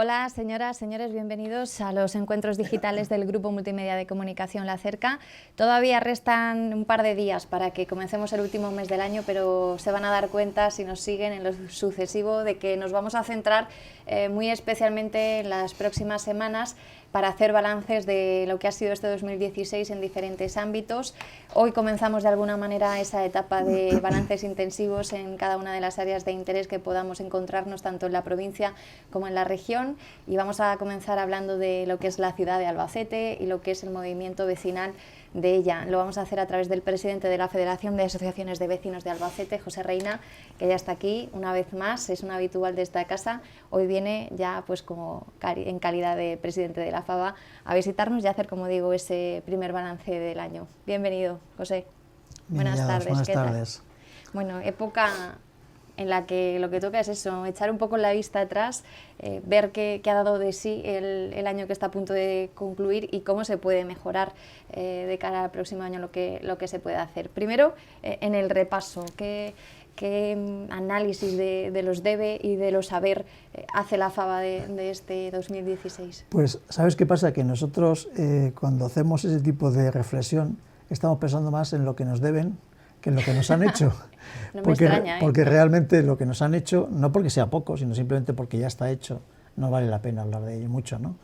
Hola, señoras, señores, bienvenidos a los encuentros digitales del Grupo Multimedia de Comunicación La Cerca. Todavía restan un par de días para que comencemos el último mes del año, pero se van a dar cuenta, si nos siguen en lo sucesivo, de que nos vamos a centrar muy especialmente en las próximas semanas para hacer balances de lo que ha sido este 2016 en diferentes ámbitos. Hoy comenzamos de alguna manera esa etapa de balances intensivos en cada una de las áreas de interés que podamos encontrarnos tanto en la provincia como en la región, y vamos a comenzar hablando de lo que es la ciudad de Albacete y lo que es el movimiento vecinal de ella. Lo vamos a hacer a través del presidente de la Federación de Asociaciones de Vecinos de Albacete, José Reina, que ya está aquí una vez más, es un habitual de esta casa. Hoy viene ya pues como en calidad de presidente de la FAVA a visitarnos y a hacer, como digo, ese primer balance del año. Bienvenido, José. Buenas tardes. Buenas tardes. Bueno, época en la que lo que toca es eso, echar un poco la vista atrás, ver qué ha dado de sí el año que está a punto de concluir y cómo se puede mejorar de cara al próximo año lo que se puede hacer. Primero, en el repaso, ¿qué análisis de los debe y de los saber hace la FAVA de este 2016? Pues, ¿sabes qué pasa? Que nosotros cuando hacemos ese tipo de reflexión estamos pensando más en lo que nos deben que en lo que nos han hecho. No me extraña, porque realmente lo que nos han hecho, no porque sea poco, sino simplemente porque ya está hecho, no vale la pena hablar de ello mucho, ¿no?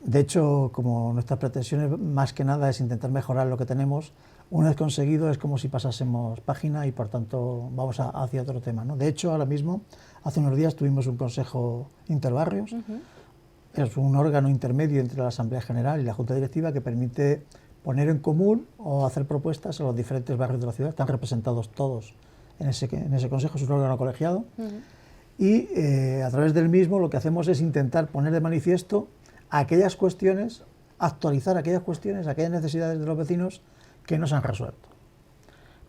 De hecho, como nuestras pretensiones más que nada es intentar mejorar lo que tenemos, una vez conseguido es como si pasásemos página y por tanto vamos hacia otro tema, ¿no? De hecho, ahora mismo, hace unos días tuvimos un consejo interbarrios, es un órgano intermedio entre la Asamblea General y la Junta Directiva que permite poner en común o hacer propuestas a los diferentes barrios de la ciudad. Están representados todos en ese consejo, es un órgano colegiado, y a través del mismo lo que hacemos es intentar poner de manifiesto aquellas cuestiones, actualizar aquellas cuestiones, aquellas necesidades de los vecinos que no se han resuelto.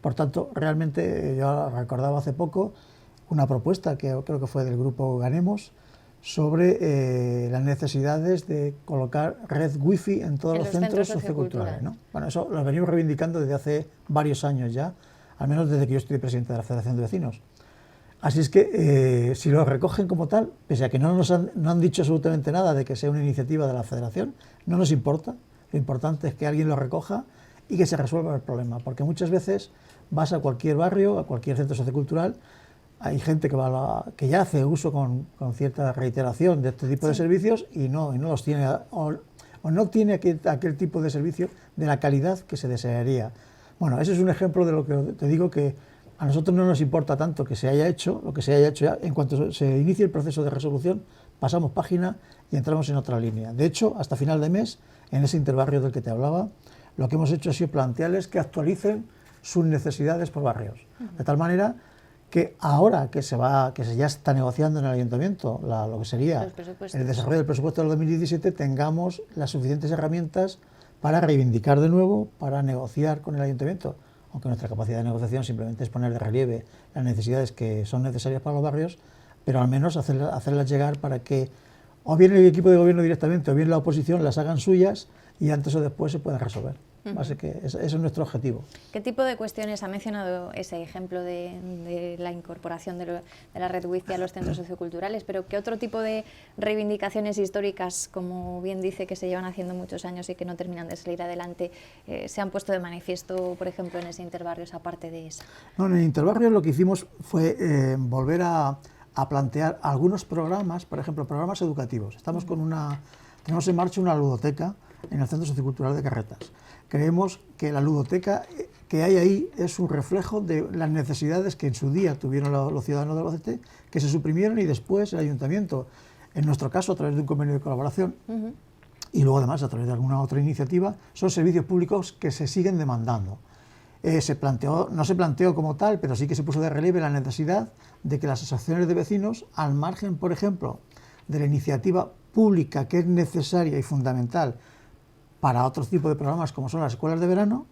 Por tanto, realmente yo recordaba hace poco una propuesta que creo que fue del grupo Ganemos, sobre las necesidades de colocar red wifi en todos los centros socioculturales, ¿no? Bueno, eso lo venimos reivindicando desde hace varios años ya, al menos desde que yo estoy presidente de la Federación de Vecinos. Así es que si lo recogen como tal, pese a que no han dicho absolutamente nada de que sea una iniciativa de la Federación, no nos importa. Lo importante es que alguien lo recoja y que se resuelva el problema, porque muchas veces vas a cualquier barrio, a cualquier centro sociocultural, hay gente que ya hace uso con cierta reiteración de este tipo de servicios y no los tiene, o no tiene aquel tipo de servicio de la calidad que se desearía. Bueno, ese es un ejemplo de lo que te digo, que a nosotros no nos importa tanto que se haya hecho, lo que se haya hecho ya. En cuanto se inicie el proceso de resolución, pasamos página y entramos en otra línea. De hecho, hasta final de mes, en ese interbarrio del que te hablaba, lo que hemos hecho ha sido plantearles que actualicen sus necesidades por barrios, de tal manera que ahora que ya está negociando en el ayuntamiento lo que sería el desarrollo del presupuesto del 2017, tengamos las suficientes herramientas para reivindicar de nuevo, para negociar con el ayuntamiento, aunque nuestra capacidad de negociación simplemente es poner de relieve las necesidades que son necesarias para los barrios, pero al menos hacerlas llegar para que o bien el equipo de gobierno directamente o bien la oposición las hagan suyas y antes o después se puedan resolver. Así que ese es nuestro objetivo. ¿Qué tipo de cuestiones ha mencionado ese ejemplo de la incorporación de la red wifi a los centros socioculturales? Pero ¿qué otro tipo de reivindicaciones históricas, como bien dice, que se llevan haciendo muchos años y que no terminan de salir adelante, se han puesto de manifiesto, por ejemplo, en ese interbarrios, aparte de esa? No, en el interbarrio lo que hicimos fue volver a plantear algunos programas, por ejemplo, programas educativos. Tenemos en marcha una ludoteca en el Centro Sociocultural de Carretas. Creemos que la ludoteca que hay ahí es un reflejo de las necesidades que en su día tuvieron los ciudadanos de Albacete, que se suprimieron y después el ayuntamiento, en nuestro caso a través de un convenio de colaboración, y luego además a través de alguna otra iniciativa, son servicios públicos que se siguen demandando. No se planteó como tal, pero sí que se puso de relieve la necesidad de que las asociaciones de vecinos, al margen, por ejemplo, de la iniciativa pública que es necesaria y fundamental para otros tipos de programas como son las escuelas de verano,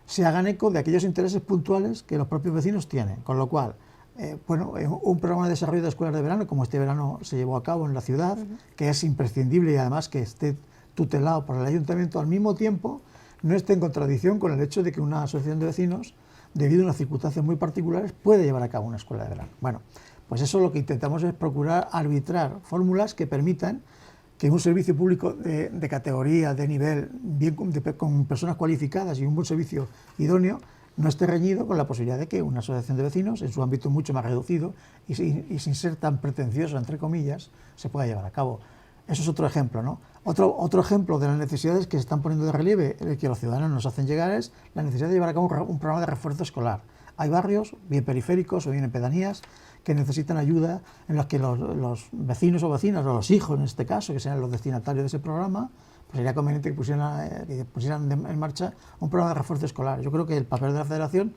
se hagan eco de aquellos intereses puntuales que los propios vecinos tienen. Con lo cual, un programa de desarrollo de escuelas de verano, como este verano se llevó a cabo en la ciudad, que es imprescindible y además que esté tutelado por el ayuntamiento, al mismo tiempo no esté en contradicción con el hecho de que una asociación de vecinos, debido a unas circunstancias muy particulares, puede llevar a cabo una escuela de verano. Bueno, Pues eso lo que intentamos es procurar arbitrar fórmulas que permitan que un servicio público de categoría, de nivel, bien con personas cualificadas y un buen servicio idóneo, no esté reñido con la posibilidad de que una asociación de vecinos, en su ámbito mucho más reducido y sin ser tan pretencioso, entre comillas, se pueda llevar a cabo. Eso es otro ejemplo, ¿no? Otro ejemplo de las necesidades que se están poniendo de relieve, que los ciudadanos nos hacen llegar, es la necesidad de llevar a cabo un programa de refuerzo escolar. Hay barrios, bien periféricos o bien en pedanías, que necesitan ayuda, en los que los vecinos o vecinas, o los hijos en este caso, que sean los destinatarios de ese programa, pues sería conveniente que pusieran en marcha un programa de refuerzo escolar. Yo creo que el papel de la Federación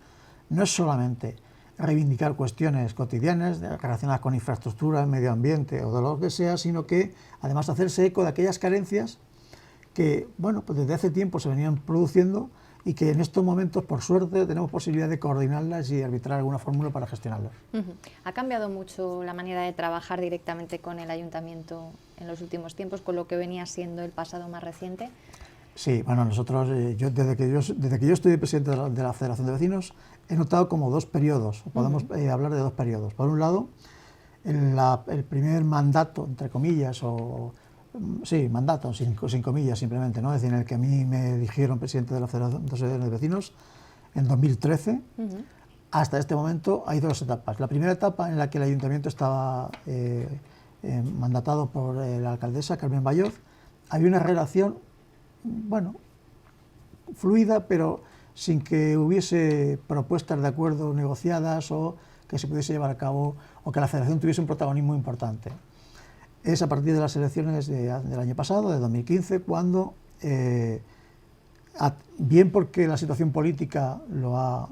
no es solamente reivindicar cuestiones cotidianas relacionadas con infraestructura, medio ambiente o de lo que sea, sino que además hacerse eco de aquellas carencias que, bueno, pues desde hace tiempo se venían produciendo y que en estos momentos, por suerte, tenemos posibilidad de coordinarlas y arbitrar alguna fórmula para gestionarlas. ¿Ha cambiado mucho la manera de trabajar directamente con el ayuntamiento en los últimos tiempos, con lo que venía siendo el pasado más reciente? Sí, bueno, nosotros, desde que yo estoy presidente de la Federación de Vecinos, he notado como dos periodos, podemos hablar de dos periodos. Por un lado, el primer mandato, entre comillas, sí, mandato, sin comillas simplemente, ¿no? Es decir, en el que a mí me eligieron presidente de la Federación de Vecinos en 2013, hasta este momento hay dos etapas. La primera etapa en la que el ayuntamiento estaba mandatado por la alcaldesa Carmen Bayoz, había una relación, bueno, fluida, pero sin que hubiese propuestas de acuerdo negociadas o que se pudiese llevar a cabo o que la Federación tuviese un protagonismo importante. Es a partir de las elecciones del año pasado, de 2015, cuando, bien porque la situación política lo ha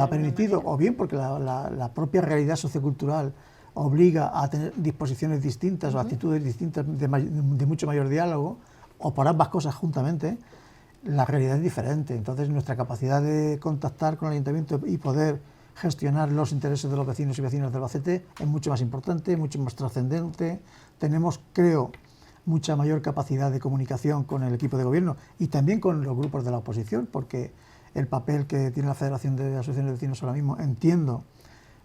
permitido o bien porque la propia realidad sociocultural obliga a tener disposiciones distintas o actitudes distintas de mucho mayor diálogo, o por ambas cosas juntamente, la realidad es diferente. Entonces nuestra capacidad de contactar con el ayuntamiento y poder gestionar los intereses de los vecinos y vecinas de Albacete es mucho más importante, mucho más trascendente. Tenemos, creo, mucha mayor capacidad de comunicación con el equipo de gobierno y también con los grupos de la oposición, porque el papel que tiene la Federación de Asociaciones de Vecinos ahora mismo entiendo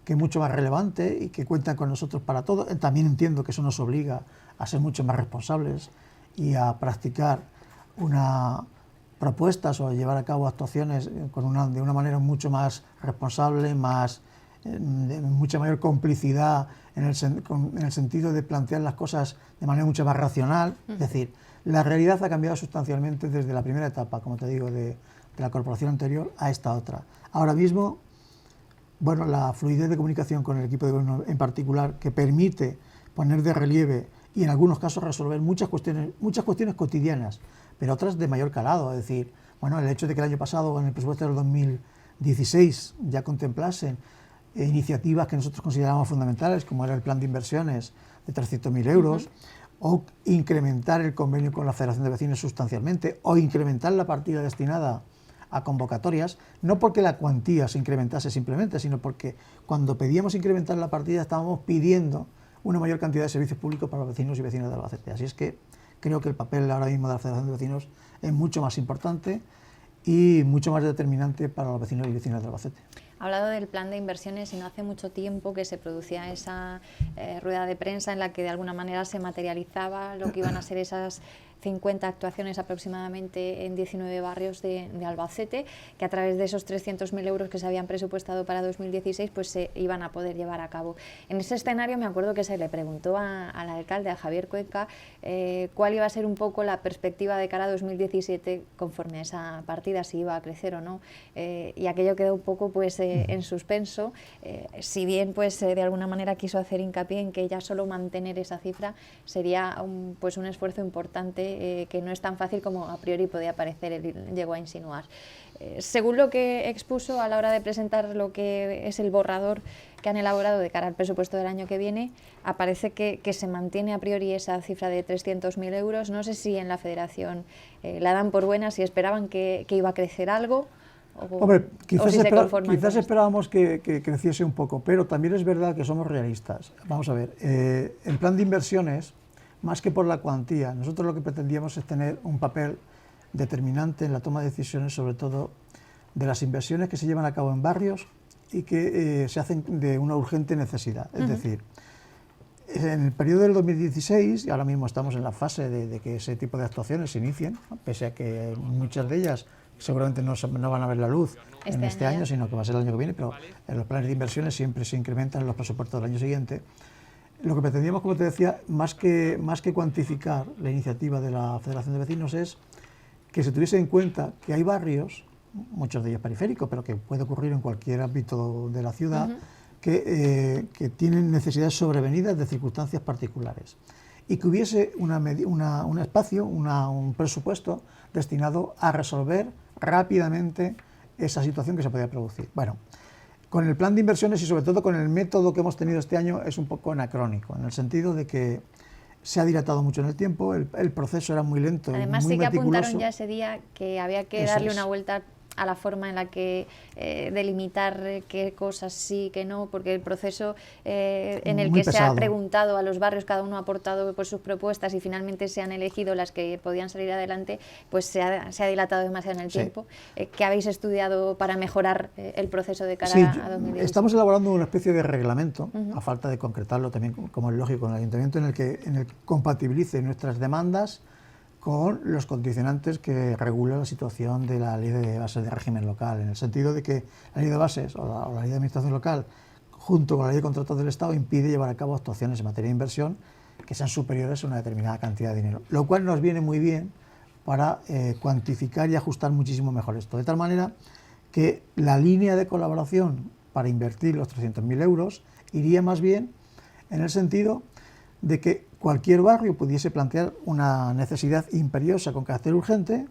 que es mucho más relevante y que cuentan con nosotros para todo. También entiendo que eso nos obliga a ser mucho más responsables y a practicar propuestas o a llevar a cabo actuaciones de una manera mucho más responsable, de mucha mayor complicidad en el sentido de plantear las cosas de manera mucho más racional. Es decir, la realidad ha cambiado sustancialmente desde la primera etapa, como te digo, de la corporación anterior a esta otra. Ahora mismo, bueno, la fluidez de comunicación con el equipo de gobierno en particular, que permite poner de relieve y en algunos casos resolver muchas cuestiones cotidianas, pero otras de mayor calado. Es decir, bueno, el hecho de que el año pasado, en el presupuesto del 2016, ya contemplasen iniciativas que nosotros considerábamos fundamentales, como era el plan de inversiones de 300.000 euros, o incrementar el convenio con la Federación de Vecinos sustancialmente, o incrementar la partida destinada a convocatorias, no porque la cuantía se incrementase simplemente, sino porque cuando pedíamos incrementar la partida estábamos pidiendo una mayor cantidad de servicios públicos para los vecinos y vecinas de Albacete. Así es que creo que el papel ahora mismo de la Federación de Vecinos es mucho más importante y mucho más determinante para los vecinos y vecinas de Albacete. Ha hablado del plan de inversiones y no hace mucho tiempo que se producía esa rueda de prensa en la que de alguna manera se materializaba lo que iban a ser esas 50 actuaciones aproximadamente en 19 barrios de Albacete, que a través de esos 300.000 euros que se habían presupuestado para 2016 pues se iban a poder llevar a cabo. En ese escenario me acuerdo que se le preguntó al alcalde, a Javier Cuenca, cuál iba a ser un poco la perspectiva de cara a 2017 conforme a esa partida, si iba a crecer o no, y aquello quedó un poco pues en suspenso, si bien pues de alguna manera quiso hacer hincapié en que ya solo mantener esa cifra sería pues un esfuerzo importante, que no es tan fácil como a priori podía parecer, él llegó a insinuar. Según lo que expuso a la hora de presentar lo que es el borrador que han elaborado de cara al presupuesto del año que viene, aparece que se mantiene a priori esa cifra de 300.000 euros. No sé si en la Federación la dan por buena, si esperaban que iba a crecer algo. Hombre, quizás esperábamos que creciese un poco, pero también es verdad que somos realistas. Vamos a ver, el plan de inversiones, más que por la cuantía, nosotros lo que pretendíamos es tener un papel determinante en la toma de decisiones, sobre todo de las inversiones que se llevan a cabo en barrios y que se hacen de una urgente necesidad. Es decir, en el periodo del 2016, y ahora mismo estamos en la fase de que ese tipo de actuaciones se inicien, ¿no? Pese a que muchas de ellas seguramente no van a ver la luz en este año, sino que va a ser el año que viene, pero en los planes de inversiones siempre se incrementan los presupuestos del año siguiente. Lo que pretendíamos, como te decía, más que cuantificar la iniciativa de la Federación de Vecinos, es que se tuviese en cuenta que hay barrios, muchos de ellos periféricos, pero que puede ocurrir en cualquier ámbito de la ciudad, que tienen necesidades sobrevenidas de circunstancias particulares, y que hubiese un espacio, un presupuesto destinado a resolver rápidamente esa situación que se podía producir. Bueno, con el plan de inversiones y sobre todo con el método que hemos tenido este año es un poco anacrónico, en el sentido de que se ha dilatado mucho en el tiempo, el proceso era muy lento, además muy sí que meticuloso. Apuntaron ya ese día que había que darle una vuelta a la forma en la que delimitar qué cosas sí, qué no, porque el proceso en el que se ha preguntado a los barrios, cada uno ha aportado pues, sus propuestas y finalmente se han elegido las que podían salir adelante, pues se ha dilatado demasiado en el tiempo. ¿Qué habéis estudiado para mejorar el proceso de cara a 2016? Estamos elaborando una especie de reglamento, a falta de concretarlo también, como es lógico, en el Ayuntamiento, en el que compatibilice nuestras demandas con los condicionantes que regula la situación de la Ley de Bases de Régimen Local, en el sentido de que la Ley de Bases o la Ley de Administración Local, junto con la Ley de Contratos del Estado, impide llevar a cabo actuaciones en materia de inversión que sean superiores a una determinada cantidad de dinero, lo cual nos viene muy bien para cuantificar y ajustar muchísimo mejor esto, de tal manera que la línea de colaboración para invertir los 300.000 euros iría más bien en el sentido de que cualquier barrio pudiese plantear una necesidad imperiosa con carácter urgente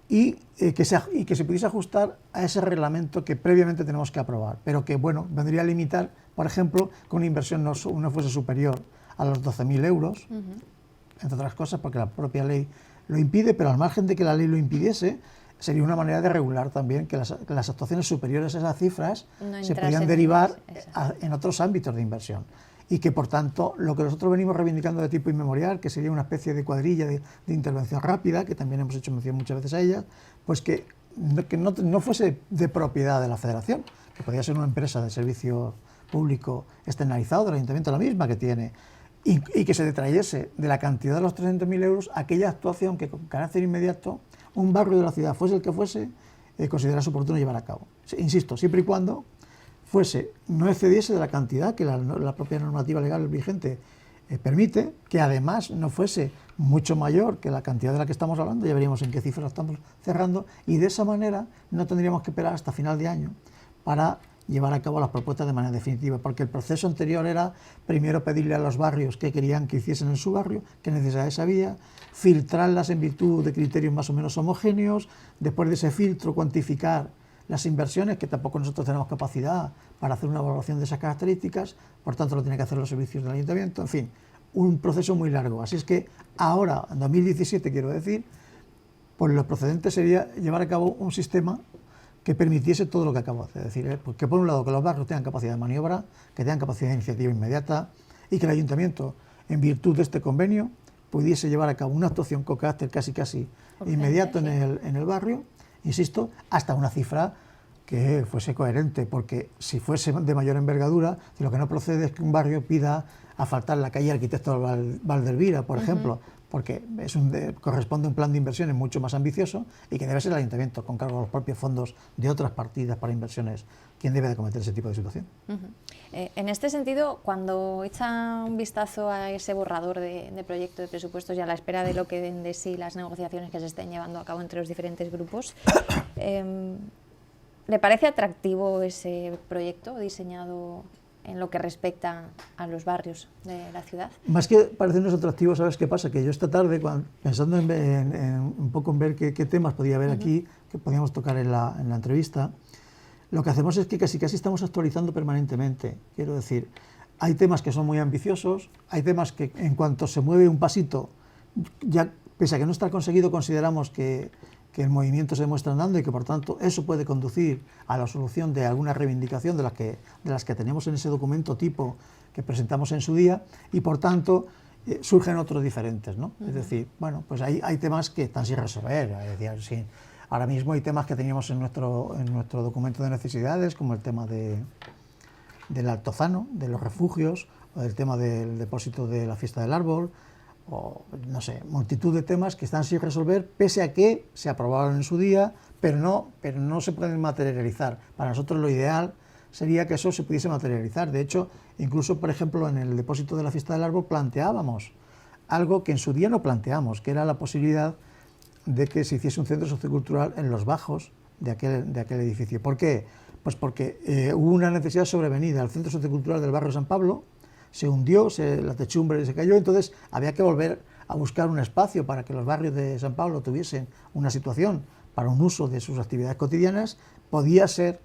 y que se pudiese ajustar a ese reglamento que previamente tenemos que aprobar, pero que bueno, vendría a limitar, por ejemplo, que una inversión no fuese superior a los 12.000 euros, entre otras cosas porque la propia ley lo impide, pero al margen de que la ley lo impidiese, sería una manera de regular también que las actuaciones superiores a esas cifras se podían derivar en otros ámbitos de inversión. Y que, por tanto, lo que nosotros venimos reivindicando de tipo inmemorial, que sería una especie de cuadrilla de intervención rápida, que también hemos hecho mención muchas veces a ella, pues que no fuese de propiedad de la Federación, que podría ser una empresa de servicio público externalizado del Ayuntamiento, la misma que tiene, y que se detrayese de la cantidad de los 300.000 euros aquella actuación que con carácter inmediato un barrio de la ciudad, fuese el que fuese, considerase oportuno llevar a cabo. Insisto, siempre y cuando no excediese de la cantidad que la propia normativa legal vigente permite, que además no fuese mucho mayor que la cantidad de la que estamos hablando, ya veríamos en qué cifras estamos cerrando, y de esa manera no tendríamos que esperar hasta final de año para llevar a cabo las propuestas de manera definitiva, porque el proceso anterior era primero pedirle a los barrios qué querían que hiciesen en su barrio, qué necesidades había, filtrarlas en virtud de criterios más o menos homogéneos, después de ese filtro cuantificar las inversiones, que tampoco nosotros tenemos capacidad para hacer una evaluación de esas características, por tanto lo tienen que hacer los servicios del Ayuntamiento, en fin, un proceso muy largo. Así es que ahora, en 2017 quiero decir, pues lo procedente sería llevar a cabo un sistema que permitiese todo lo que acabo de decir, que por un lado que los barrios tengan capacidad de maniobra, que tengan capacidad de iniciativa inmediata y que el Ayuntamiento, en virtud de este convenio, pudiese llevar a cabo una actuación con carácter casi inmediato en el barrio, insisto, hasta una cifra que fuese coherente, porque si fuese de mayor envergadura, lo que no procede es que un barrio pida asfaltar la calle Arquitecto Valdelvira, por ejemplo, porque corresponde a un plan de inversiones mucho más ambicioso y que debe ser el Ayuntamiento, con cargo a los propios fondos de otras partidas para inversiones, quien debe de acometer ese tipo de situación. En este sentido, cuando echa un vistazo a ese borrador de proyecto de presupuestos y a la espera de lo que den de sí las negociaciones que se estén llevando a cabo entre los diferentes grupos, ¿le parece atractivo ese proyecto diseñado en lo que respecta a los barrios de la ciudad? Más que parecernos atractivo, ¿sabes qué pasa? Que yo esta tarde, pensando un poco en ver qué temas podía haber aquí, que podíamos tocar en la entrevista, lo que hacemos es que casi estamos actualizando permanentemente. Quiero decir, hay temas que son muy ambiciosos, hay temas que en cuanto se mueve un pasito, ya pese a que no está conseguido, consideramos que el movimiento se demuestra andando y que por tanto eso puede conducir a la solución de alguna reivindicación de las que tenemos en ese documento tipo que presentamos en su día, y por tanto surgen otros diferentes, ¿no? Es decir, bueno, pues hay temas que están sin resolver, es decir, Ahora mismo hay temas que teníamos en nuestro documento de necesidades, como el tema del Altozano, de los refugios, o el tema del depósito de la fiesta del árbol, o no sé, multitud de temas que están sin resolver, pese a que se aprobaron en su día, pero no se pueden materializar. Para nosotros lo ideal sería que eso se pudiese materializar. De hecho, incluso, por ejemplo, en el depósito de la fiesta del árbol planteábamos algo que en su día no planteamos, que era la posibilidad de que se hiciese un centro sociocultural en los bajos de aquel edificio. ¿Por qué? Pues porque hubo una necesidad sobrevenida. El centro sociocultural del barrio San Pablo se hundió, la techumbre se cayó, entonces había que volver a buscar un espacio para que los barrios de San Pablo tuviesen una situación para un uso de sus actividades cotidianas. Podía ser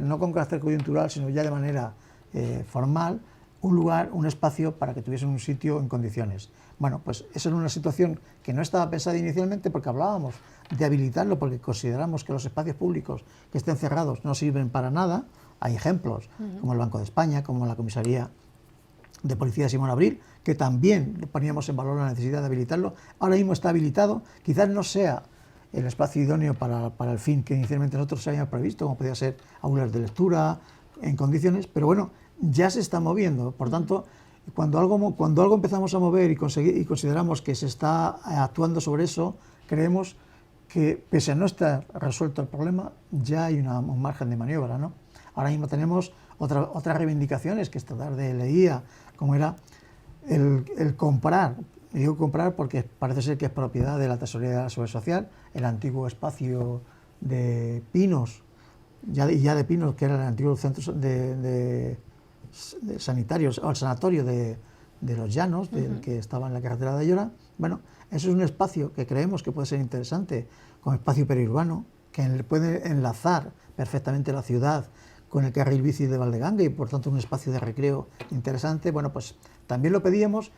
no con carácter coyuntural, sino ya de manera formal, un lugar, un espacio para que tuviesen un sitio en condiciones. Bueno, pues esa era una situación que no estaba pensada inicialmente, porque hablábamos de habilitarlo, porque consideramos que los espacios públicos que estén cerrados no sirven para nada. Hay ejemplos, como el Banco de España, como la Comisaría de Policía de Simón Abril, que también poníamos en valor la necesidad de habilitarlo. Ahora mismo está habilitado, quizás no sea el espacio idóneo para el fin que inicialmente nosotros habíamos previsto, como podía ser aulas de lectura en condiciones, pero bueno, ya se está moviendo. Por tanto, cuando algo empezamos a mover y consideramos que se está actuando sobre eso, creemos que, pese a no estar resuelto el problema, ya hay un margen de maniobra, ¿no? Ahora mismo tenemos otras reivindicaciones que esta tarde leía, como era el comprar. Y digo comprar porque parece ser que es propiedad de la Tesorería de la Seguridad Social, el antiguo espacio de Pinos, ya de Pinos, que era el antiguo centro de sanitarios, o el sanatorio de los Llanos, que estaba en la carretera de Ayora. Bueno, eso es un espacio que creemos que puede ser interesante como espacio periurbano, que puede enlazar perfectamente la ciudad con el carril bici de Valdeganga y por tanto un espacio de recreo interesante. Bueno, pues también lo pedíamos.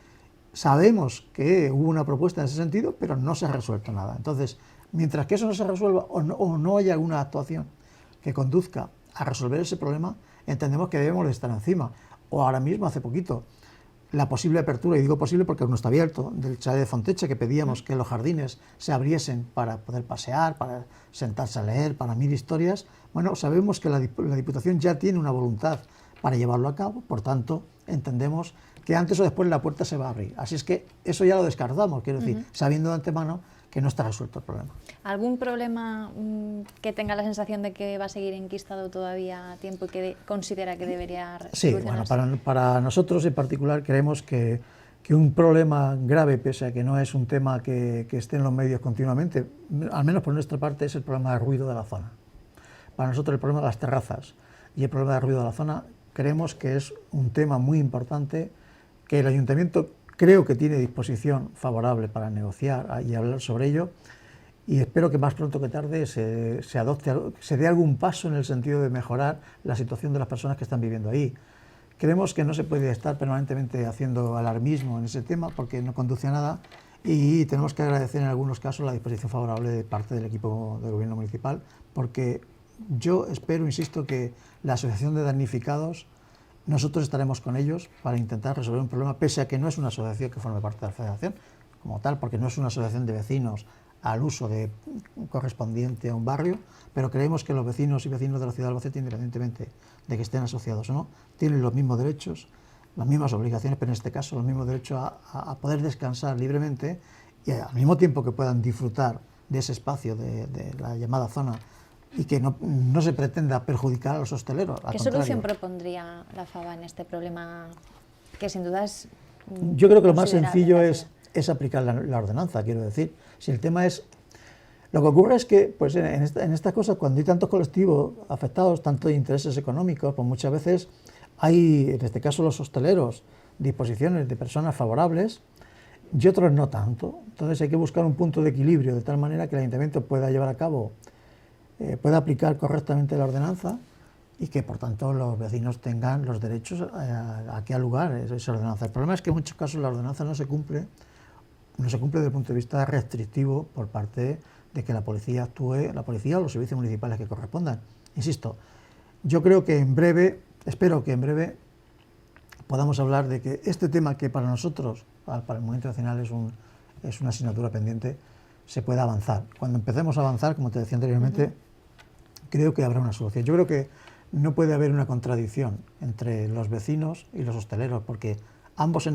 Sabemos que hubo una propuesta en ese sentido, pero no se ha resuelto nada. Entonces, mientras que eso no se resuelva o no haya alguna actuación que conduzca a resolver ese problema, entendemos que debemos de estar encima. O ahora mismo, hace poquito, la posible apertura, y digo posible porque aún no está abierto, del chalet de Fontecha, que pedíamos que los jardines se abriesen para poder pasear, para sentarse a leer, para mil historias. Bueno, sabemos que la Diputación ya tiene una voluntad para llevarlo a cabo, por tanto, entendemos que antes o después la puerta se va a abrir. Así es que eso ya lo descartamos, quiero decir, sabiendo de antemano que no está resuelto el problema. ¿Algún problema que tenga la sensación de que va a seguir enquistado todavía a tiempo y que considera que debería solucionarse? Sí, bueno, para nosotros en particular creemos que un problema grave, pese a que no es un tema que esté en los medios continuamente, al menos por nuestra parte, es el problema de ruido de la zona. Para nosotros el problema de las terrazas y el problema de ruido de la zona creemos que es un tema muy importante, que el Ayuntamiento creo que tiene disposición favorable para negociar y hablar sobre ello, y espero que más pronto que tarde se dé algún paso en el sentido de mejorar la situación de las personas que están viviendo ahí. Creemos que no se puede estar permanentemente haciendo alarmismo en ese tema porque no conduce a nada, y tenemos que agradecer en algunos casos la disposición favorable de parte del equipo del Gobierno municipal, porque yo espero, insisto, que la Asociación de Damnificados, nosotros estaremos con ellos para intentar resolver un problema, pese a que no es una asociación que forme parte de la Federación como tal, porque no es una asociación de vecinos al uso correspondiente a un barrio, pero creemos que los vecinos y vecinos de la ciudad de Albacete, independientemente de que estén asociados o no, tienen los mismos derechos, las mismas obligaciones, pero en este caso los mismos derechos a poder descansar libremente y al mismo tiempo que puedan disfrutar de ese espacio de la llamada zona, y que no se pretenda perjudicar a los hosteleros. ¿Qué solución propondría la FABA en este problema, que sin duda es Yo creo que lo más sencillo es aplicar la ordenanza, quiero decir. Si el tema es... Lo que ocurre es que pues en estas cosas, cuando hay tantos colectivos afectados, tantos intereses económicos, pues muchas veces hay, en este caso los hosteleros, disposiciones de personas favorables y otros no tanto. Entonces hay que buscar un punto de equilibrio de tal manera que el Ayuntamiento pueda llevar a cabo, pueda aplicar correctamente la ordenanza y que por tanto los vecinos tengan los derechos a que al lugar esa ordenanza. El problema es que en muchos casos la ordenanza no se cumple desde el punto de vista restrictivo por parte de que la policía actúe, la policía o los servicios municipales que correspondan. Insisto, yo creo que en breve, espero que en breve podamos hablar de que este tema, que para nosotros, para el Movimiento Nacional, es una asignatura pendiente, se pueda avanzar. Cuando empecemos a avanzar, como te decía anteriormente, creo que habrá una solución. Yo creo que no puede haber una contradicción entre los vecinos y los hosteleros, porque ambos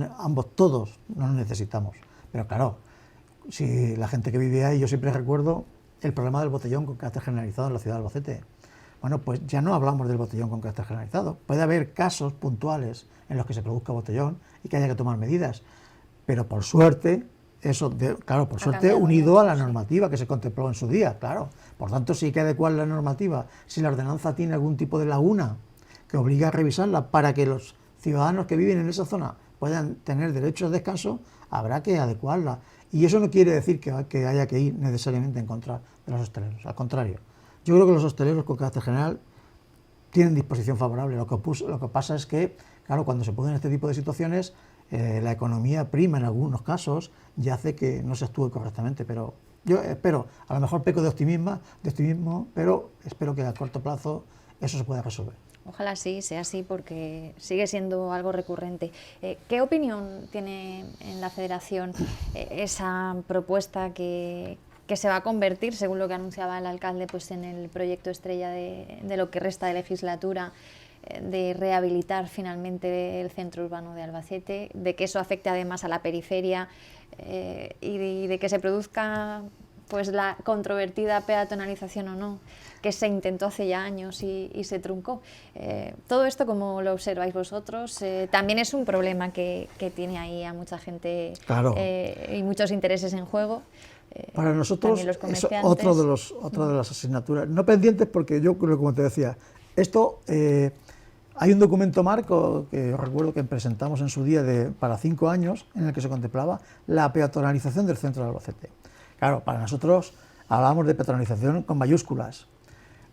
todos no nos necesitamos. Pero claro, si la gente que vive ahí, yo siempre recuerdo el problema del botellón con carácter generalizado en la ciudad de Albacete. Bueno, pues ya no hablamos del botellón con carácter generalizado. Puede haber casos puntuales en los que se produzca botellón y que haya que tomar medidas, pero por suerte, claro, por suerte unido a la normativa que se contempló en su día, claro. Por tanto, sí hay que adecuar la normativa. Si la ordenanza tiene algún tipo de laguna que obliga a revisarla para que los ciudadanos que viven en esa zona puedan tener derecho al descanso, habrá que adecuarla. Y eso no quiere decir que haya que ir necesariamente en contra de los hosteleros, al contrario. Yo creo que los hosteleros con carácter general tienen disposición favorable. Lo que pasa es que, claro, cuando se producen este tipo de situaciones, la economía prima en algunos casos y hace que no se actúe correctamente. Pero yo espero, a lo mejor peco de optimismo, pero espero que a corto plazo eso se pueda resolver. Ojalá sí, sea así, porque sigue siendo algo recurrente. ¿Qué opinión tiene en la Federación esa propuesta que se va a convertir, según lo que anunciaba el alcalde, pues en el proyecto estrella de lo que resta de legislatura, de rehabilitar finalmente el centro urbano de Albacete, de que eso afecte además a la periferia y de que se produzca pues la controvertida peatonalización o no, que se intentó hace ya años y se truncó? Todo esto, ¿cómo lo observáis vosotros? También es un problema que tiene ahí a mucha gente, claro, y muchos intereses en juego. Para nosotros es otra de las asignaturas, no pendientes, porque yo creo, como te decía, esto, hay un documento marco que recuerdo que presentamos en su día para 5 años, en el que se contemplaba la peatonalización del centro de Albacete. Claro, para nosotros hablábamos de peatonalización con mayúsculas.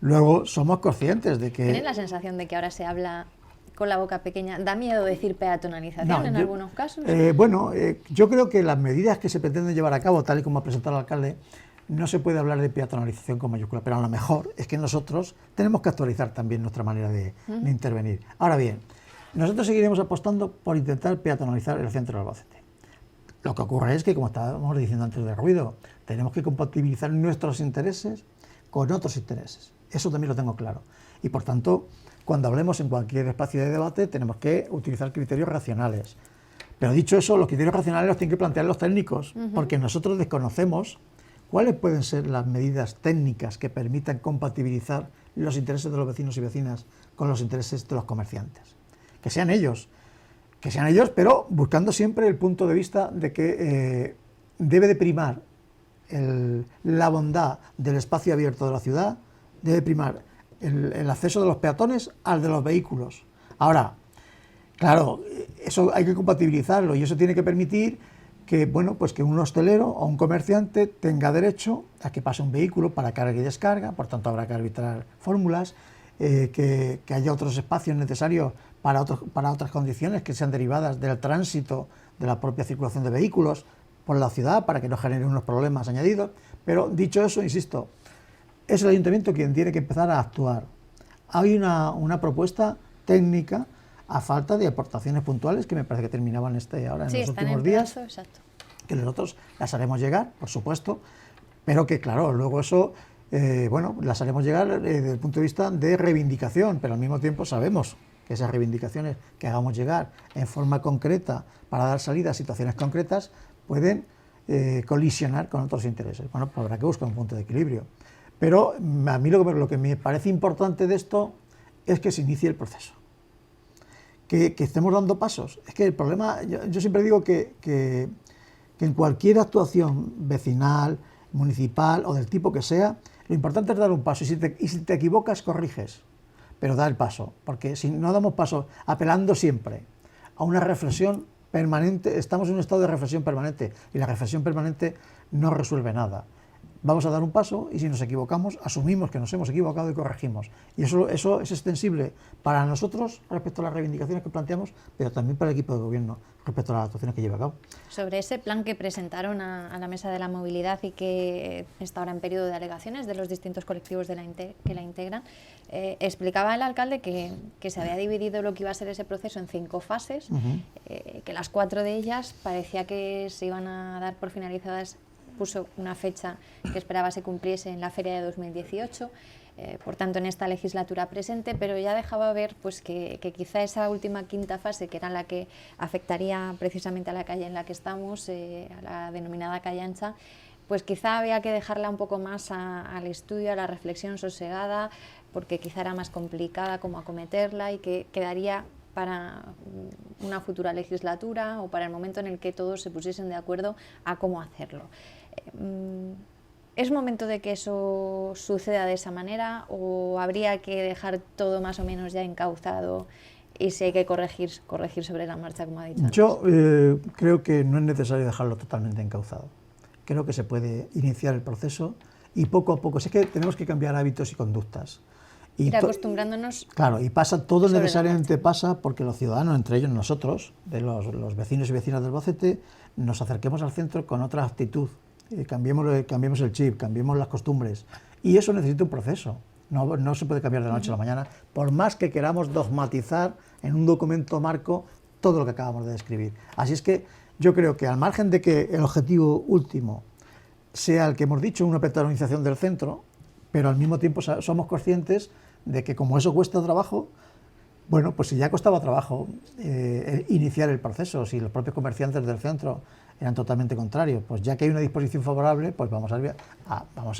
Luego somos conscientes de que... ¿Tienes la sensación de que ahora se habla con la boca pequeña? ¿Da miedo decir peatonalización en algunos casos? Bueno, yo creo que las medidas que se pretenden llevar a cabo, tal y como ha presentado el alcalde, no se puede hablar de peatonalización con mayúsculas, pero a lo mejor es que nosotros tenemos que actualizar también nuestra manera de intervenir. Ahora bien, nosotros seguiremos apostando por intentar peatonalizar el centro de Albacete. Lo que ocurre es que, como estábamos diciendo antes del ruido, tenemos que compatibilizar nuestros intereses con otros intereses. Eso también lo tengo claro. Y por tanto, cuando hablemos en cualquier espacio de debate, tenemos que utilizar criterios racionales. Pero dicho eso, los criterios racionales los tienen que plantear los técnicos, porque nosotros desconocemos cuáles pueden ser las medidas técnicas que permitan compatibilizar los intereses de los vecinos y vecinas con los intereses de los comerciantes. Que sean ellos, pero buscando siempre el punto de vista de que debe de primar la bondad del espacio abierto de la ciudad, debe primar el acceso de los peatones al de los vehículos. Ahora, claro, eso hay que compatibilizarlo y eso tiene que permitir que, bueno, pues que un hostelero o un comerciante tenga derecho a que pase un vehículo para carga y descarga, por tanto habrá que arbitrar fórmulas, que haya otros espacios necesarios para otras condiciones que sean derivadas del tránsito de la propia circulación de vehículos por la ciudad, para que no genere unos problemas añadidos. Pero dicho eso, insisto, es el ayuntamiento quien tiene que empezar a actuar. Hay una propuesta técnica a falta de aportaciones puntuales que me parece que terminaban ahora en los últimos días, exacto, que nosotros las haremos llegar, por supuesto, pero que claro, luego eso, bueno, las haremos llegar desde el punto de vista de reivindicación, pero al mismo tiempo sabemos que esas reivindicaciones que hagamos llegar en forma concreta para dar salida a situaciones concretas pueden colisionar con otros intereses. Bueno, pues habrá que buscar un punto de equilibrio. Pero a mí lo que me parece importante de esto es que se inicie el proceso, que estemos dando pasos. Es que el problema, yo siempre digo que en cualquier actuación vecinal, municipal o del tipo que sea, lo importante es dar un paso, y si te equivocas, corriges, pero da el paso, porque si no damos paso apelando siempre a una reflexión permanente, estamos en un estado de reflexión permanente, y la reflexión permanente no resuelve nada. Vamos a dar un paso y si nos equivocamos, asumimos que nos hemos equivocado y corregimos. Y eso es extensible para nosotros respecto a las reivindicaciones que planteamos, pero también para el equipo de gobierno respecto a las actuaciones que lleva a cabo. Sobre ese plan que presentaron a la Mesa de la Movilidad y que está ahora en periodo de alegaciones de los distintos colectivos que la integran, explicaba el alcalde que se había dividido lo que iba a ser ese proceso en 5 fases, que las 4 de ellas parecía que se iban a dar por finalizadas puso una fecha que esperaba se cumpliese en la feria de 2018, por tanto en esta legislatura presente, pero ya dejaba ver pues, que quizá esa última quinta fase, que era la que afectaría precisamente a la calle en la que estamos, a la denominada calle ancha, pues quizá había que dejarla un poco más al estudio, a la reflexión sosegada, porque quizá era más complicada cómo acometerla y que quedaría para una futura legislatura o para el momento en el que todos se pusiesen de acuerdo a cómo hacerlo. ¿Es momento de que eso suceda de esa manera o habría que dejar todo más o menos ya encauzado y si hay que corregir sobre la marcha, como ha dicho antes? Yo creo que no es necesario dejarlo totalmente encauzado. Creo que se puede iniciar el proceso y poco a poco, es que tenemos que cambiar hábitos y conductas. Ir acostumbrándonos. Claro, y pasa, todo necesariamente pasa porque los ciudadanos, entre ellos nosotros, de los vecinos y vecinas de Albacete, nos acerquemos al centro con otra actitud, cambiemos el chip, cambiemos las costumbres, y eso necesita un proceso, no se puede cambiar de la noche a la mañana, por más que queramos dogmatizar en un documento marco todo lo que acabamos de describir. Así es que yo creo que al margen de que el objetivo último sea el que hemos dicho, una peatonalización del centro, pero al mismo tiempo somos conscientes de que como eso cuesta trabajo, bueno, pues si ya costaba trabajo iniciar el proceso, si los propios comerciantes del centro eran totalmente contrarios, pues ya que hay una disposición favorable, pues vamos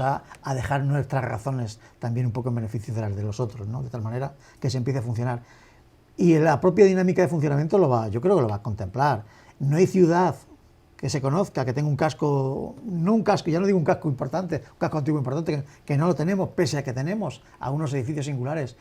a dejar nuestras razones también un poco en beneficio de las de los otros, ¿no? De tal manera que se empiece a funcionar. Y la propia dinámica de funcionamiento yo creo que lo va a contemplar. No hay ciudad que se conozca, que tenga un casco, no un casco, ya no digo un casco importante, un casco antiguo importante, que no lo tenemos, pese a que tenemos algunos edificios singulares,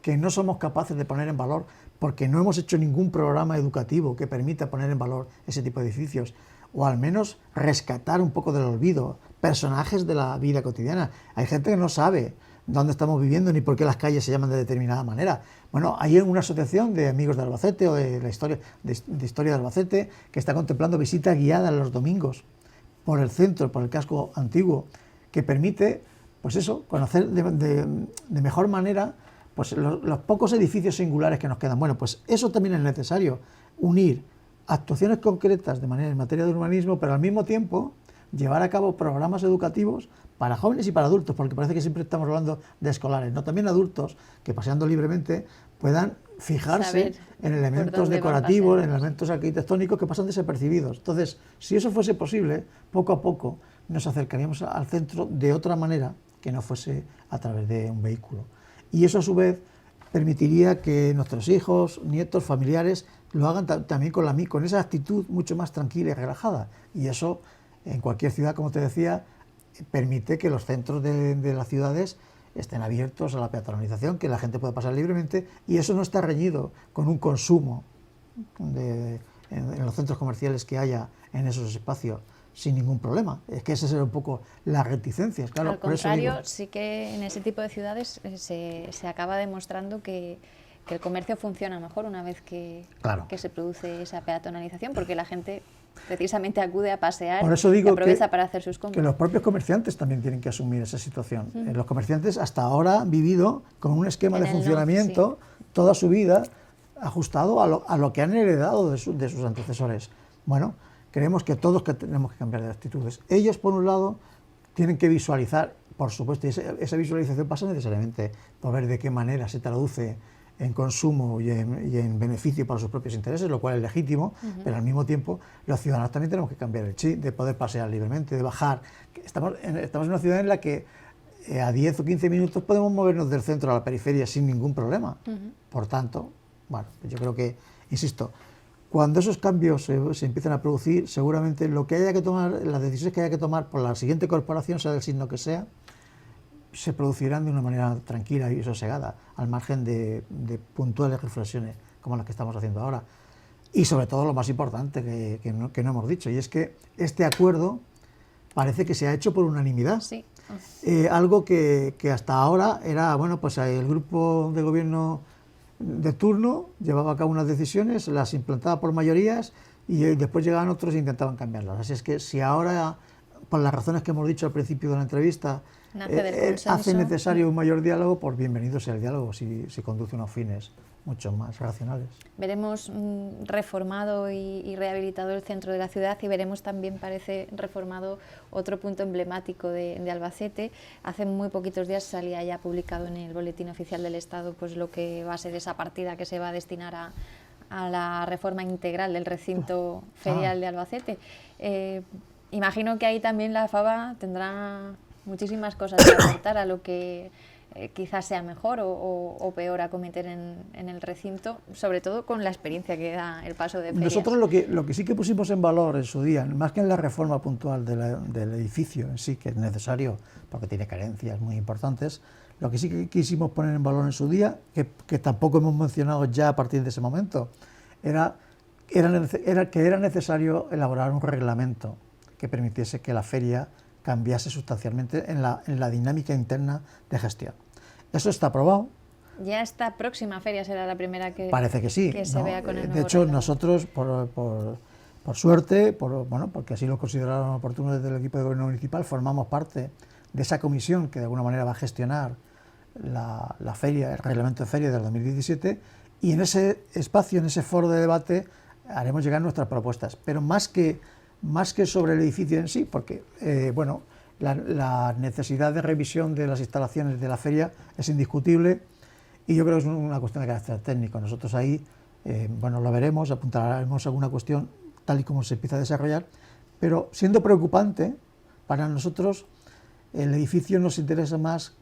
que no somos capaces de poner en valor, porque no hemos hecho ningún programa educativo que permita poner en valor ese tipo de edificios, o al menos rescatar un poco del olvido, personajes de la vida cotidiana. Hay gente que no sabe dónde estamos viviendo ni por qué las calles se llaman de determinada manera. Bueno, hay una asociación de amigos de Albacete o de la historia de Albacete que está contemplando visita guiada los domingos por el centro, por el casco antiguo, que permite, pues eso, conocer de mejor manera pues los pocos edificios singulares que nos quedan. Bueno, pues eso también es necesario, unir actuaciones concretas en materia de urbanismo, pero al mismo tiempo llevar a cabo programas educativos para jóvenes y para adultos, porque parece que siempre estamos hablando de escolares, no, también adultos que paseando libremente puedan fijarse en elementos decorativos, en elementos arquitectónicos que pasan desapercibidos. Entonces, si eso fuese posible, poco a poco nos acercaríamos al centro de otra manera que no fuese a través de un vehículo. Y eso a su vez permitiría que nuestros hijos, nietos, familiares lo hagan también con esa actitud mucho más tranquila y relajada. Y eso en cualquier ciudad, como te decía, permite que los centros de las ciudades estén abiertos a la peatonalización, que la gente pueda pasar libremente, y eso no está reñido con un consumo en los centros comerciales que haya en esos espacios sin ningún problema. Es que esa será un poco las reticencias. Claro, al contrario, sí que en ese tipo de ciudades se acaba demostrando que el comercio funciona mejor una vez que se produce esa peatonalización, porque la gente precisamente acude a pasear. Por eso digo y aprovecha para hacer sus compras. Que los propios comerciantes también tienen que asumir esa situación. Los comerciantes hasta ahora han vivido con un esquema de funcionamiento toda su vida ajustado a lo que han heredado de sus antecesores. Bueno, creemos que todos tenemos que cambiar de actitudes. Ellos, por un lado, tienen que visualizar, por supuesto, y esa visualización pasa necesariamente por ver de qué manera se traduce en consumo y en beneficio para sus propios intereses, lo cual es legítimo, pero al mismo tiempo los ciudadanos también tenemos que cambiar el chip de poder pasear libremente, de bajar. Estamos en una ciudad en la que a 10 o 15 minutos podemos movernos del centro a la periferia sin ningún problema. Por tanto, bueno, yo creo que, insisto, cuando esos cambios se empiezan a producir, seguramente lo que haya que tomar, las decisiones que haya que tomar por la siguiente corporación, sea del signo que sea, se producirán de una manera tranquila y sosegada, al margen de puntuales reflexiones como las que estamos haciendo ahora. Y sobre todo lo más importante que no hemos dicho, y es que este acuerdo parece que se ha hecho por unanimidad. Sí. Algo que hasta ahora era, bueno, pues el grupo de gobierno de turno llevaba a cabo unas decisiones, las implantaba por mayorías y después llegaban otros e intentaban cambiarlas. Así es que si ahora, por las razones que hemos dicho al principio de la entrevista, nace del consenso. hace necesario un mayor diálogo, pues bienvenido sea el diálogo si conduce a unos fines mucho más racionales. Veremos reformado y rehabilitado el centro de la ciudad, y veremos también, parece, reformado otro punto emblemático de Albacete. Hace muy poquitos días salía ya publicado en el Boletín Oficial del Estado pues lo que va a ser esa partida que se va a destinar a la reforma integral del recinto ferial de Albacete. Imagino que ahí también la FABA tendrá muchísimas cosas que aportar a lo que quizás sea mejor o peor acometer en el recinto, sobre todo con la experiencia que da el paso de ferias. Nosotros lo que sí que pusimos en valor en su día, más que en la reforma puntual del edificio en sí, que es necesario porque tiene carencias muy importantes, lo que sí que quisimos poner en valor en su día, que tampoco hemos mencionado ya a partir de ese momento, era que era necesario elaborar un reglamento que permitiese que la feria cambiase sustancialmente en la dinámica interna de gestión. Eso está aprobado. Ya esta próxima feria será la primera que, parece que sí, que se vea con el nuevo de hecho, reglamento. nosotros, por suerte, porque así lo consideraron oportuno desde el equipo de gobierno municipal, formamos parte de esa comisión que de alguna manera va a gestionar la feria, el reglamento de feria del 2017, y en ese espacio, en ese foro de debate, haremos llegar nuestras propuestas, pero más que sobre el edificio en sí, porque la necesidad de revisión de las instalaciones de la feria es indiscutible, y yo creo que es una cuestión de carácter técnico. Nosotros ahí, lo veremos, apuntaremos alguna cuestión tal y como se empieza a desarrollar, pero siendo preocupante, para nosotros el edificio nos interesa más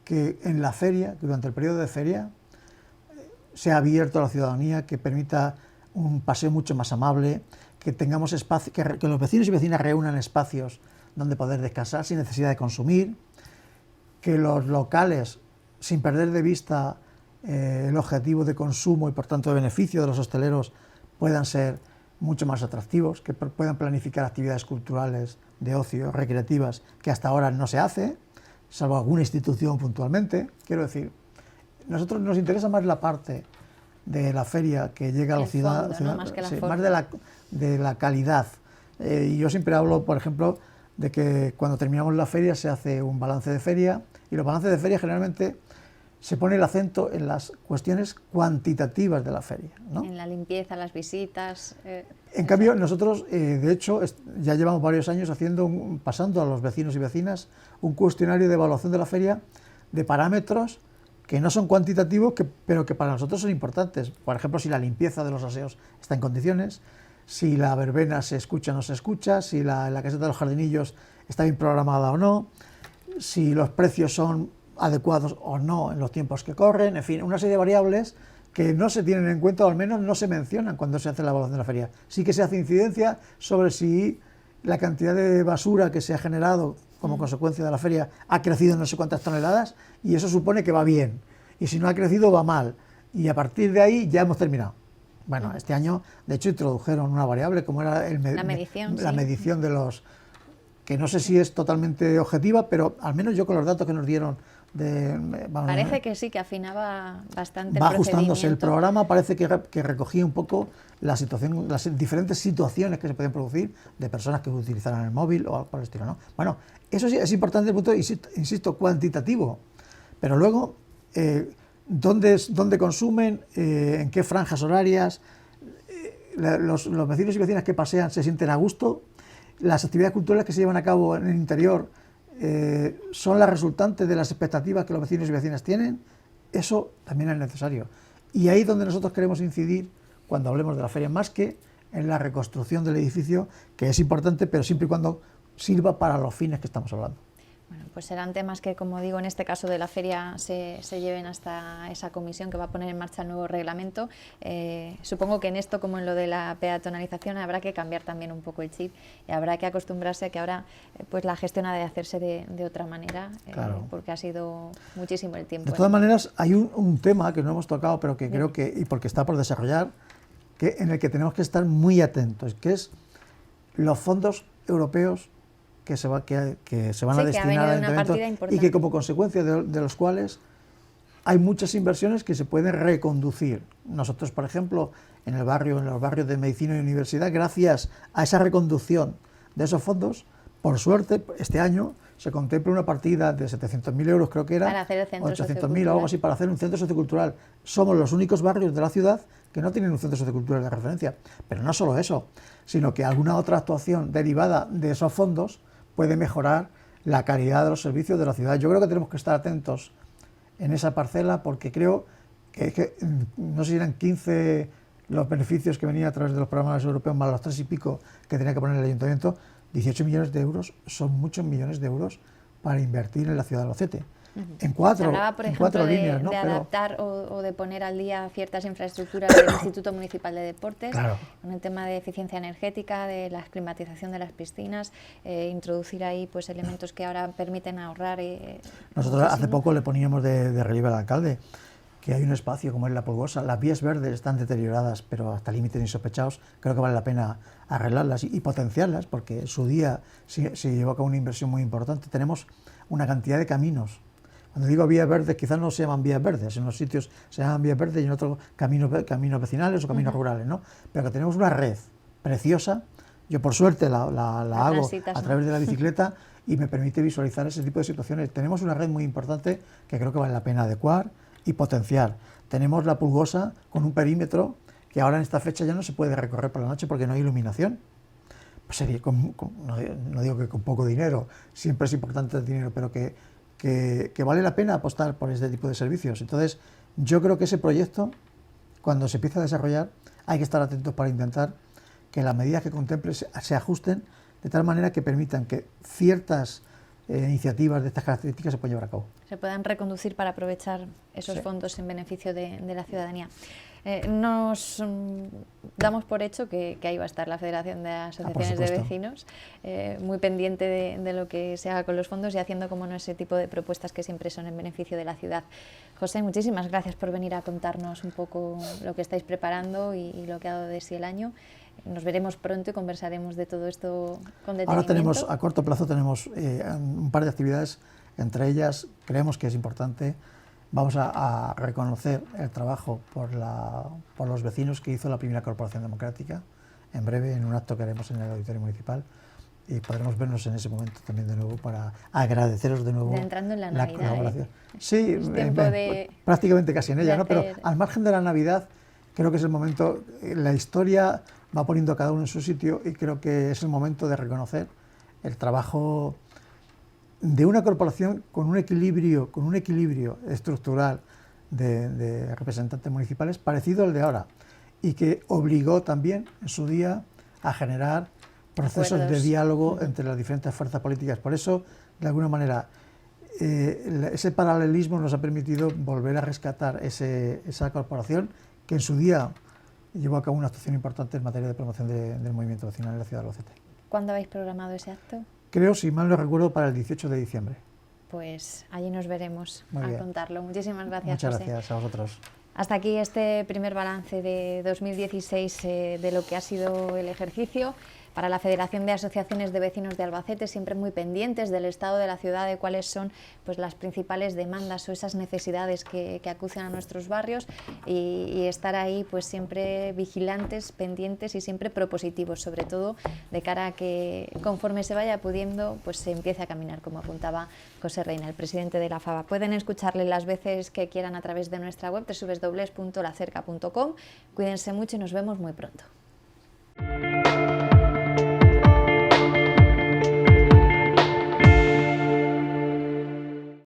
que en la feria, que durante el periodo de feria, sea abierto a la ciudadanía, que permita un paseo mucho más amable, que tengamos espacio, que los vecinos y vecinas reúnan espacios donde poder descansar sin necesidad de consumir, que los locales, sin perder de vista el objetivo de consumo y por tanto de beneficio de los hosteleros, puedan ser mucho más atractivos, que puedan planificar actividades culturales, de ocio, recreativas, que hasta ahora no se hace, salvo alguna institución puntualmente. Quiero decir, nosotros nos interesa más la parte de la feria que llega a la ciudad, ¿no? Más que la forma. más de la calidad. Y yo siempre hablo, por ejemplo, de que cuando terminamos la feria se hace un balance de feria, y los balances de feria generalmente se pone el acento en las cuestiones cuantitativas de la feria, ¿no? En la limpieza, las visitas. En cambio, nosotros, de hecho, ya llevamos varios años pasando a los vecinos y vecinas un cuestionario de evaluación de la feria de parámetros que no son cuantitativos, pero que para nosotros son importantes. Por ejemplo, si la limpieza de los aseos está en condiciones, si la verbena se escucha o no se escucha, si la caseta de los jardinillos está bien programada o no, si los precios son adecuados o no en los tiempos que corren, en fin, una serie de variables que no se tienen en cuenta, o al menos no se mencionan cuando se hace la evaluación de la feria. Sí que se hace incidencia sobre si la cantidad de basura que se ha generado como consecuencia de la feria ha crecido en no sé cuántas toneladas, y eso supone que va bien, y si no ha crecido va mal, y a partir de ahí ya hemos terminado. Bueno, este año de hecho introdujeron una variable como era la medición de los, que no sé si es totalmente objetiva, pero al menos yo con los datos que nos dieron parece que sí, que afinaba bastante va ajustándose el programa. Parece que recogía un poco la situación, las diferentes situaciones que se pueden producir de personas que utilizaran el móvil o algo por el estilo, ¿no? Bueno, eso sí es importante desde el punto, insisto, cuantitativo, pero luego dónde consumen, en qué franjas horarias, los vecinos y vecinas que pasean se sienten a gusto, las actividades culturales que se llevan a cabo en el interior son las resultantes de las expectativas que los vecinos y vecinas tienen. Eso también es necesario. Y ahí es donde nosotros queremos incidir cuando hablemos de la feria, más que en la reconstrucción del edificio, que es importante, pero siempre y cuando sirva para los fines que estamos hablando. Bueno, pues serán temas que, como digo, en este caso de la feria se lleven hasta esa comisión que va a poner en marcha el nuevo reglamento. Supongo que en esto, como en lo de la peatonalización, habrá que cambiar también un poco el chip y habrá que acostumbrarse a que ahora pues la gestión ha de hacerse de otra manera, claro, porque ha sido muchísimo el tiempo. De todas maneras, hay un tema que no hemos tocado, pero que creo que, y porque está por desarrollar, en el que tenemos que estar muy atentos, que es los fondos europeos que se van a destinar al ayuntamiento, y que como consecuencia de los cuales hay muchas inversiones que se pueden reconducir. Nosotros, por ejemplo, en los barrios de medicina y universidad, gracias a esa reconducción de esos fondos, Por suerte, este año se contempla una partida de 700.000 euros, creo que era, para hacer el centro 800.000 o algo así, para hacer un centro sociocultural. Somos los únicos barrios de la ciudad que no tienen un centro sociocultural de referencia. Pero no solo eso, sino que alguna otra actuación derivada de esos fondos puede mejorar la calidad de los servicios de la ciudad. Yo creo que tenemos que estar atentos en esa parcela, porque creo que no sé si eran 15 los beneficios que venían a través de los programas europeos, más los 3 y pico que tenía que poner el ayuntamiento. 18 millones de euros son muchos millones de euros para invertir en la ciudad de Albacete. En cuatro, Se hablaba, por en ejemplo, cuatro líneas, ¿no? de Pero adaptar o de poner al día ciertas infraestructuras del Instituto Municipal de Deportes, claro, con el tema de eficiencia energética, de la climatización de las piscinas, introducir ahí pues elementos que ahora permiten ahorrar. Nosotros muchísimo. hace poco le poníamos de relieve al alcalde que hay un espacio como es la Pulgosa. Las vías verdes están deterioradas, pero hasta límites insospechados. Creo que vale la pena arreglarlas y potenciarlas, porque en su día se llevó a cabo una inversión muy importante. Tenemos una cantidad de caminos. Cuando digo vías verdes, quizás no se llaman vías verdes, en unos sitios se llaman vías verdes y en otros caminos vecinales o caminos rurales, ¿no? Pero que tenemos una red preciosa. Yo por suerte la hago a través de la bicicleta y me permite visualizar ese tipo de situaciones. Tenemos una red muy importante que creo que vale la pena adecuar y potenciar. Tenemos la Pulgosa con un perímetro que ahora en esta fecha ya no se puede recorrer por la noche porque no hay iluminación. Pues sería no digo que con poco dinero, siempre es importante el dinero, pero que vale la pena apostar por este tipo de servicios. Entonces, yo creo que ese proyecto, cuando se empieza a desarrollar, hay que estar atentos para intentar que las medidas que contemple se ajusten de tal manera que permitan que ciertas iniciativas de estas características se pueden llevar a cabo. Se puedan reconducir para aprovechar esos fondos en beneficio de la ciudadanía. Nos damos por hecho que ahí va a estar la Federación de Asociaciones de Vecinos, muy pendiente de lo que se haga con los fondos y haciendo, como no, ese tipo de propuestas que siempre son en beneficio de la ciudad. José, muchísimas gracias por venir a contarnos un poco lo que estáis preparando y lo que ha dado de sí el año. Nos veremos pronto y conversaremos de todo esto con detenimiento. Ahora tenemos, a corto plazo, tenemos un par de actividades, entre ellas creemos que es importante. Vamos a reconocer el trabajo por los vecinos que hizo la primera Corporación Democrática, en breve, en un acto que haremos en el Auditorio Municipal, y podremos vernos en ese momento también de nuevo para agradeceros de nuevo entrando en la Navidad, colaboración. Sí, de prácticamente casi en ella, ¿no? hacer... Pero al margen de la Navidad, creo que es el momento, la historia va poniendo a cada uno en su sitio y creo que es el momento de reconocer el trabajo de una corporación con un equilibrio estructural de representantes municipales parecido al de ahora y que obligó también en su día a generar procesos de diálogo entre las diferentes fuerzas políticas. Por eso, de alguna manera, ese paralelismo nos ha permitido volver a rescatar esa corporación que en su día llevó a cabo una actuación importante en materia de promoción del movimiento vecinal en la ciudad de Albacete. ¿Cuándo habéis programado ese acto? Creo, si mal no recuerdo, para el 18 de diciembre. Pues allí nos veremos a contarlo. Muchísimas gracias, Muchas José. gracias a vosotros. Hasta aquí este primer balance de 2016 de lo que ha sido el ejercicio. Para la Federación de Asociaciones de Vecinos de Albacete, siempre muy pendientes del estado de la ciudad, de cuáles son pues las principales demandas o esas necesidades que acucian a nuestros barrios y estar ahí pues siempre vigilantes, pendientes y siempre propositivos, sobre todo de cara a que conforme se vaya pudiendo pues se empiece a caminar, como apuntaba José Reina, el presidente de la FAVA. Pueden escucharle las veces que quieran a través de nuestra web www.lacerca.com. Cuídense mucho y nos vemos muy pronto.